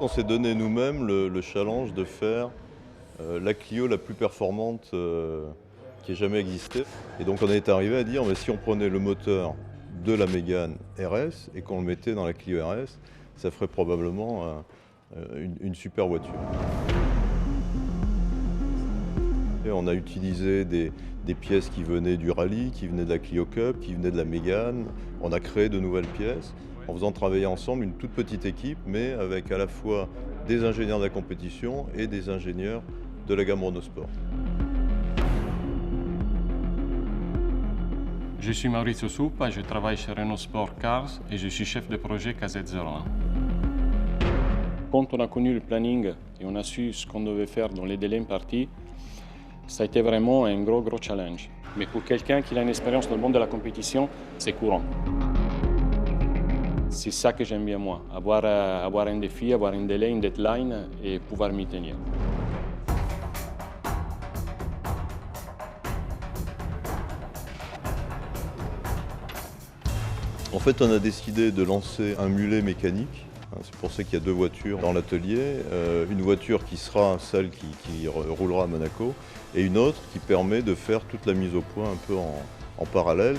On s'est donné nous-mêmes le challenge de faire la Clio la plus performante qui ait jamais existé. Et donc on est arrivé à dire, mais si on prenait le moteur de la Mégane RS et qu'on le mettait dans la Clio RS, ça ferait probablement une super voiture. Et on a utilisé des pièces qui venaient du rallye, qui venaient de la Clio Cup, qui venaient de la Mégane. On a créé de nouvelles pièces en faisant travailler ensemble une toute petite équipe, mais avec à la fois des ingénieurs de la compétition et des ingénieurs de la gamme Renault Sport. Je suis Maurizio Suppa, je travaille chez Renault Sport Cars et je suis chef de projet KZ01. Quand on a connu le planning et on a su ce qu'on devait faire dans les délais impartis, ça a été vraiment un gros challenge. Mais pour quelqu'un qui a une expérience dans le monde de la compétition, c'est courant. C'est ça que j'aime bien moi, avoir un défi, avoir un délai, une deadline et pouvoir m'y tenir. En fait, on a décidé de lancer un mulet mécanique. C'est pour ça qu'il y a deux voitures dans l'atelier. Une voiture qui sera celle qui roulera à Monaco et une autre qui permet de faire toute la mise au point un peu en parallèle.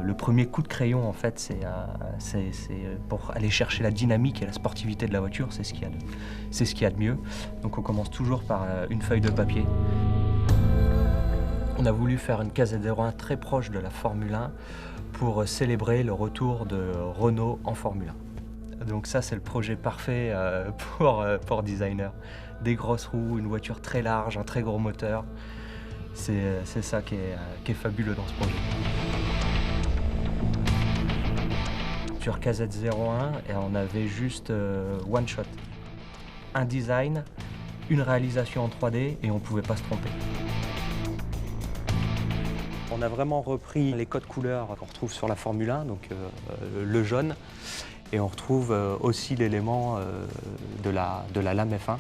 Le premier coup de crayon, en fait, c'est pour aller chercher la dynamique et la sportivité de la voiture, c'est ce qu'il y a de mieux. Donc on commence toujours par une feuille de papier. On a voulu faire une KZ01 très proche de la Formule 1 pour célébrer le retour de Renault en Formule 1. Donc ça, c'est le projet parfait pour designer. Des grosses roues, une voiture très large, un très gros moteur. C'est ça qui est fabuleux dans ce projet. Sur KZ01, et on avait juste one shot. Un design, une réalisation en 3D et on ne pouvait pas se tromper. On a vraiment repris les codes couleurs qu'on retrouve sur la Formule 1, donc le jaune, et on retrouve aussi l'élément de la lame F1.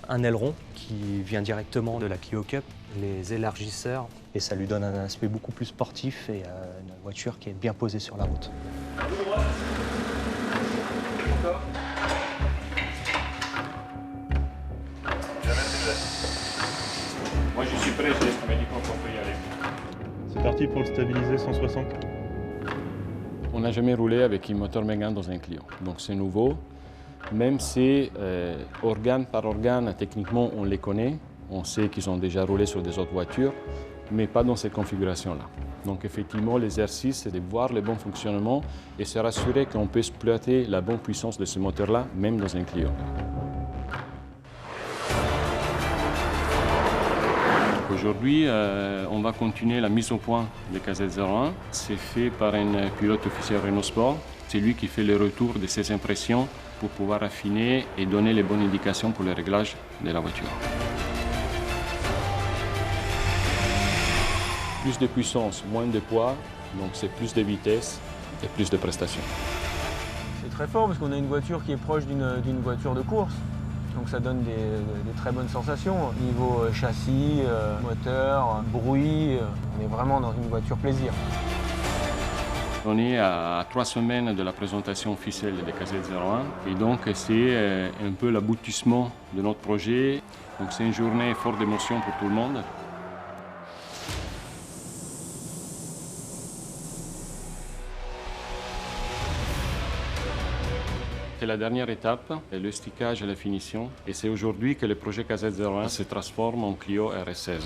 Un aileron qui vient directement de la Clio Cup, les élargisseurs, et ça lui donne un aspect beaucoup plus sportif et une voiture qui est bien posée sur la route. Moi je suis prêt, je laisse me dire qu'on peut y aller. C'est parti pour le stabiliser 160. On n'a jamais roulé avec un moteur Mégane dans un Clio, donc c'est nouveau. Même si organe par organe, techniquement on les connaît, on sait qu'ils ont déjà roulé sur des autres voitures, mais pas dans cette configuration-là. Donc effectivement, l'exercice, c'est de voir le bon fonctionnement et se rassurer qu'on peut exploiter la bonne puissance de ce moteur-là, même dans un Clio. Aujourd'hui, on va continuer la mise au point de KZ01. C'est fait par un pilote officiel Renault Sport. C'est lui qui fait le retour de ses impressions pour pouvoir affiner et donner les bonnes indications pour le réglage de la voiture. Plus de puissance, moins de poids, donc c'est plus de vitesse et plus de prestations. C'est très fort parce qu'on a une voiture qui est proche d'une voiture de course. Donc ça donne des très bonnes sensations. Niveau châssis, moteur, bruit, on est vraiment dans une voiture plaisir. On est à 3 semaines de la présentation officielle de KZ01 et donc c'est un peu l'aboutissement de notre projet. Donc c'est une journée forte d'émotion pour tout le monde. C'est la dernière étape, le stickage et la finition. Et c'est aujourd'hui que le projet KZ01 se transforme en Clio RS16.